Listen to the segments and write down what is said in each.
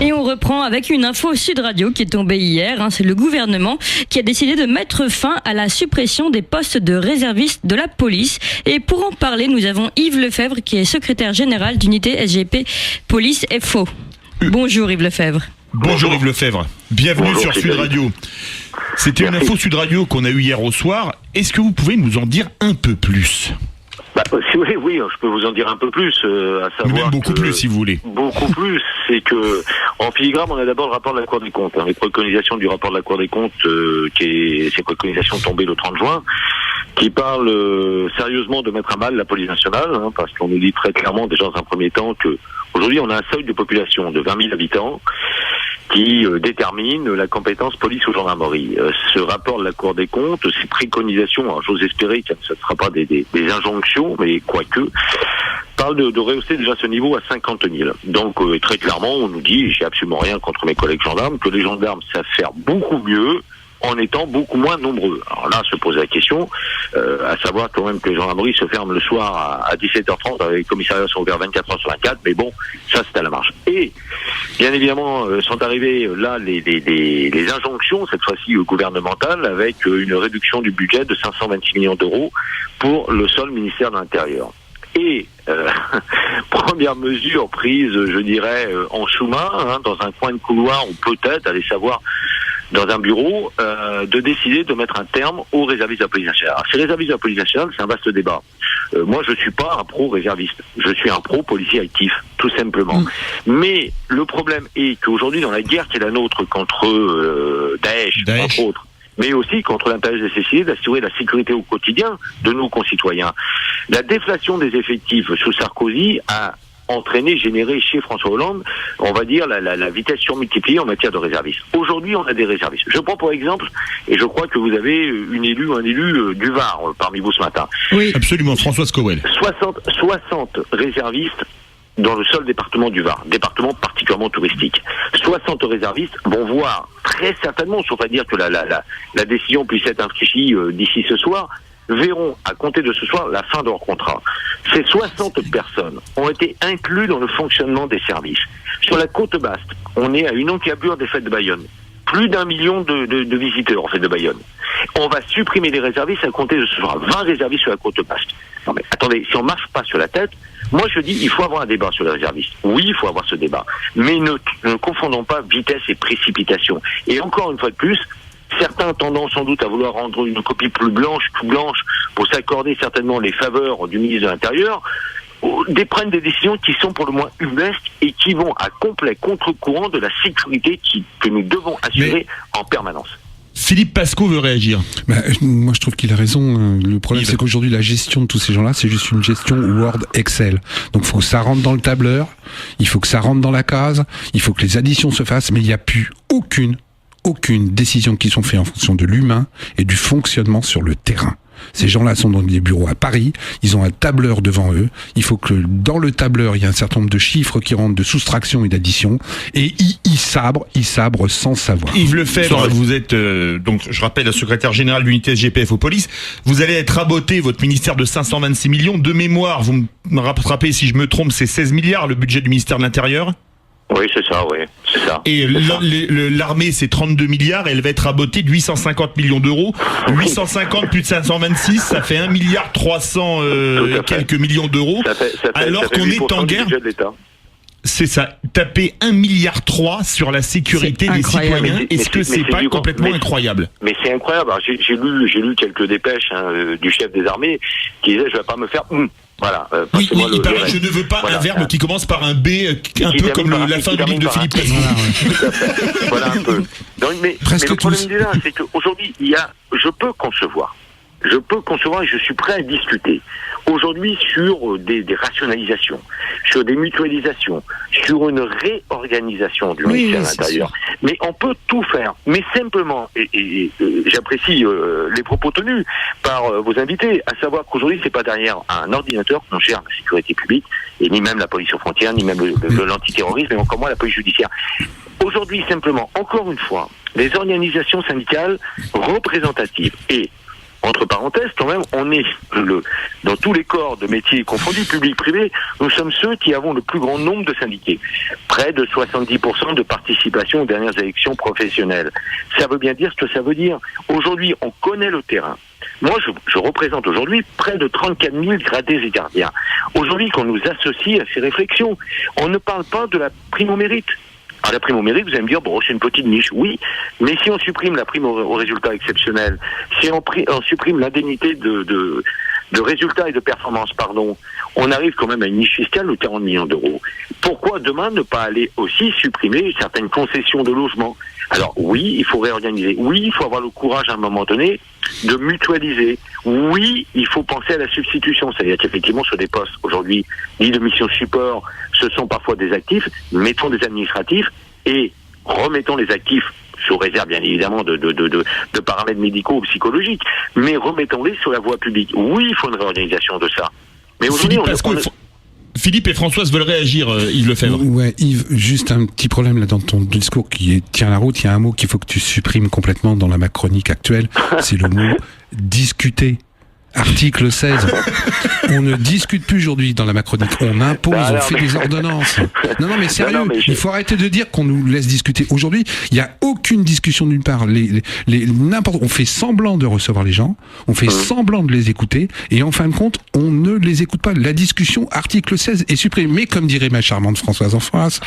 Et on reprend avec une info Sud Radio qui est tombée hier. C'est le gouvernement qui a décidé de mettre fin à la suppression des postes de réservistes de la police. Et pour en parler, nous avons Yves Lefebvre qui est secrétaire général d'unité SGP Police FO. Bonjour Yves Lefebvre. Bonjour Yves Lefebvre, bienvenue sur Sud Radio. C'était une info Sud Radio qu'on a eue hier au soir. Est-ce que vous pouvez nous en dire un peu plus ? Si vous voulez, oui, je peux vous en dire un peu plus, à savoir. Même beaucoup plus, si vous voulez. Beaucoup plus, c'est que en filigrane, on a d'abord le rapport de la Cour des comptes, les préconisations du rapport de la Cour des comptes, ces préconisations tombées le 30 juin, qui parlent sérieusement de mettre à mal la police nationale, parce qu'on nous dit très clairement, déjà dans un premier temps, que aujourd'hui on a un seuil de population de 20 000 habitants qui détermine la compétence police ou gendarmerie. Ce rapport de la Cour des comptes, ces préconisations, alors j'ose espérer que ce ne sera pas des injonctions, mais quoique, parle de rehausser déjà ce niveau à 50 000. Donc très clairement, on nous dit, j'ai absolument rien contre mes collègues gendarmes, que les gendarmes savent faire beaucoup mieux en étant beaucoup moins nombreux. Alors là, se pose la question, à savoir quand même que les gendarmeries se ferment le soir à 17h30, avec les commissariats sont ouverts 24h sur 24, mais bon, ça c'est à la marge. Et, bien évidemment, sont arrivées là les injonctions, cette fois-ci gouvernementales, avec une réduction du budget de 526 millions d'euros pour le seul ministère de l'Intérieur. Et première mesure prise, je dirais, en sous-main, dans un coin de couloir, ou peut-être, allez savoir, dans un bureau, de décider de mettre un terme aux réservistes de la police nationale. Alors, ces réservistes de la police nationale, c'est un vaste débat. Moi, je suis pas un pro-réserviste. Je suis un pro-policier actif, tout simplement. Mais le problème est qu'aujourd'hui, dans la guerre qui est la nôtre contre Daesh, entre autres, mais aussi contre l'impérialisme nécessité d'assurer la sécurité au quotidien de nos concitoyens, la déflation des effectifs sous Sarkozy a généré chez François Hollande, on va dire, la vitesse surmultipliée en matière de réservistes. Aujourd'hui, on a des réservistes. Je prends pour exemple, et je crois que vous avez un élu du Var parmi vous ce matin. Oui, absolument, Françoise Cowell. 60 réservistes dans le seul département du Var, département particulièrement touristique. 60 réservistes vont voir très certainement, sauf à dire que la décision puisse être infléchie d'ici ce soir, verront à compter de ce soir la fin de leur contrat. Ces 60 personnes ont été inclus dans le fonctionnement des services. Sur la côte basque, on est à une encablure des fêtes de Bayonne. Plus d'1 million de visiteurs en fêtes de Bayonne. On va supprimer les réservistes à compter de ce soir. 20 réservistes sur la côte basque. Non mais attendez, si on marche pas sur la tête, moi je dis il faut avoir un débat sur les réservistes. Oui, il faut avoir ce débat. Mais ne confondons pas vitesse et précipitation. Et encore une fois de plus, certains ont tendance sans doute à vouloir rendre une copie plus blanche pour s'accorder certainement les faveurs du ministre de l'Intérieur, prennent des décisions qui sont pour le moins humaines et qui vont à complet contre-courant de la sécurité que nous devons assurer en permanence. Philippe Pasco veut réagir. Moi, je trouve qu'il a raison. Le problème, c'est qu'aujourd'hui, la gestion de tous ces gens-là, c'est juste une gestion Word, Excel. Donc, il faut que ça rentre dans le tableur, il faut que ça rentre dans la case, il faut que les additions se fassent, mais il n'y a plus aucune décision qui sont faites en fonction de l'humain et du fonctionnement sur le terrain. Ces gens-là sont dans des bureaux à Paris, ils ont un tableur devant eux, il faut que dans le tableur, il y ait un certain nombre de chiffres qui rentrent de soustraction et d'addition, et ils sabrent sans savoir. Yves Lefebvre, vous êtes, donc je rappelle, le secrétaire général de l'unité SGPF aux polices, vous allez être raboté, votre ministère, de 526 millions, de mémoire, vous me rattrapez si je me trompe, c'est 16 milliards le budget du ministère de l'Intérieur ? Oui, c'est ça, oui. C'est ça. Et l'armée, c'est 32 milliards, et elle va être rabotée de 850 millions d'euros. 850 plus de 526, ça fait 1 milliard 300 quelques millions d'euros. Alors qu'on est en guerre. C'est ça. Taper 1 milliard 3 sur la sécurité des citoyens. Est-ce que c'est pas complètement incroyable? Mais c'est incroyable. Alors, j'ai lu quelques dépêches du chef des armées qui disait je vais pas me faire. Voilà. Oui, il paraît je ne veux pas un verbe qui commence par un B, un peu comme la fin du livre de Philippe Pasco. Voilà un peu. Donc, mais le problème est là, c'est qu'aujourd'hui, je peux concevoir et je suis prêt à discuter aujourd'hui sur des rationalisations, sur des mutualisations, sur une réorganisation du ministère de l'Intérieur. Mais on peut tout faire. Mais simplement, et j'apprécie les propos tenus par vos invités, à savoir qu'aujourd'hui, c'est pas derrière un ordinateur qu'on gère la sécurité publique, et ni même la police aux frontières, ni même l'antiterrorisme, et encore moins la police judiciaire. Aujourd'hui, simplement, encore une fois, les organisations syndicales représentatives et entre parenthèses, quand même, on est dans tous les corps de métiers confondus, public, privé, nous sommes ceux qui avons le plus grand nombre de syndiqués. Près de 70% de participation aux dernières élections professionnelles. Ça veut bien dire ce que ça veut dire. Aujourd'hui, on connaît le terrain. Moi, je représente aujourd'hui près de 34 000 gradés et gardiens. Aujourd'hui, qu'on nous associe à ces réflexions, on ne parle pas de la prime au mérite. Alors, la prime au mérite, vous allez me dire, bon, c'est une petite niche, oui, mais si on supprime la prime au résultat exceptionnel, si on supprime l'indemnité de résultats et de performance, pardon, on arrive quand même à une niche fiscale de 40 millions d'euros. Pourquoi demain ne pas aller aussi supprimer certaines concessions de logement? Alors oui, il faut réorganiser. Oui, il faut avoir le courage à un moment donné de mutualiser. Oui, il faut penser à la substitution. C'est-à-dire qu'effectivement, sur des postes aujourd'hui dits de mission support, ce sont parfois des actifs, mettons des administratifs et remettons les actifs sous réserve bien évidemment de paramètres médicaux ou psychologiques, mais remettons-les sur la voie publique. Oui, il faut une réorganisation de ça. Mais aujourd'hui, Philippe et Françoise veulent réagir, Yves Lefebvre. Ouais, Yves, juste un petit problème là dans ton discours qui tient la route. Il y a un mot qu'il faut que tu supprimes complètement dans la macronique actuelle. C'est le mot discuter. Article 16. On ne discute plus aujourd'hui dans la macronique. On impose, on fait des ordonnances. Non, mais sérieux, il faut arrêter de dire qu'on nous laisse discuter. Aujourd'hui, il n'y a aucune discussion d'une part. On fait semblant de recevoir les gens, on fait semblant de les écouter, et en fin de compte, on ne les écoute pas. La discussion, article 16, est supprimée. Mais comme dirait ma charmante Françoise en face,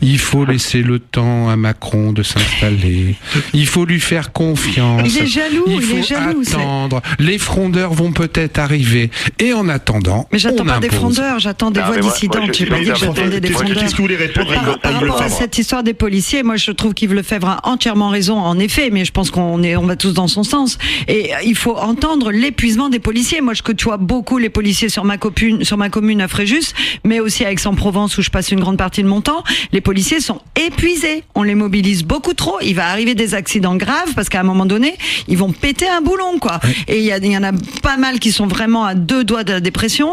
il faut laisser le temps à Macron de s'installer. Il faut lui faire confiance. Il est jaloux, il faut attendre. Les frondeurs vont peut-être arriver. Et en attendant, mais j'attends pas des frondeurs, j'attends des voix dissidentes. J'ai pas dit que j'attendais des frondeurs. Qu'est-ce que vous voulez répondre par rapport à cette histoire des policiers, moi je trouve qu'Yves Lefebvre a entièrement raison, en effet, mais je pense qu'on va tous dans son sens. Et il faut entendre l'épuisement des policiers. Moi je côtoie beaucoup les policiers sur ma commune à Fréjus, mais aussi à Aix-en-Provence où je passe une grande partie de mon temps. Les policiers sont épuisés. On les mobilise beaucoup trop. Il va arriver des accidents graves parce qu'à un moment donné, ils vont péter un boulon, quoi. Et il y en a pas mal qui sont vraiment à 2 doigts de la dépression,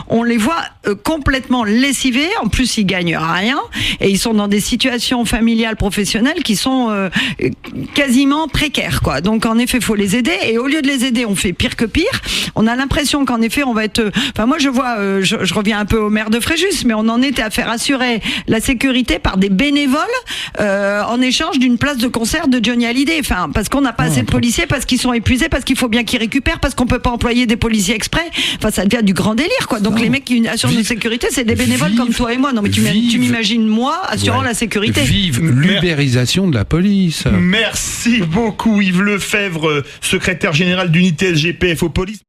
on les voit complètement lessivés, en plus ils gagnent rien, et ils sont dans des situations familiales, professionnelles qui sont quasiment précaires, quoi. Donc en effet, il faut les aider, et au lieu de les aider, on fait pire que pire. On a l'impression qu'en effet, on va être... Enfin moi je vois, je reviens un peu au maire de Fréjus, mais on en était à faire assurer la sécurité par des bénévoles en échange d'une place de concert de Johnny Hallyday. Enfin, parce qu'on n'a pas assez de policiers, parce qu'ils sont épuisés, parce qu'il faut bien qu'ils récupèrent, parce qu'on peut pas employer des policiers exprès. Enfin, ça devient du grand délire, quoi. Donc les mecs qui assurent notre sécurité, c'est des bénévoles comme toi et moi. Non mais tu m'imagines moi assurant la sécurité. Vive l'ubérisation de la police. Merci beaucoup Yves Lefebvre, secrétaire général d'unité SGPF aux polices.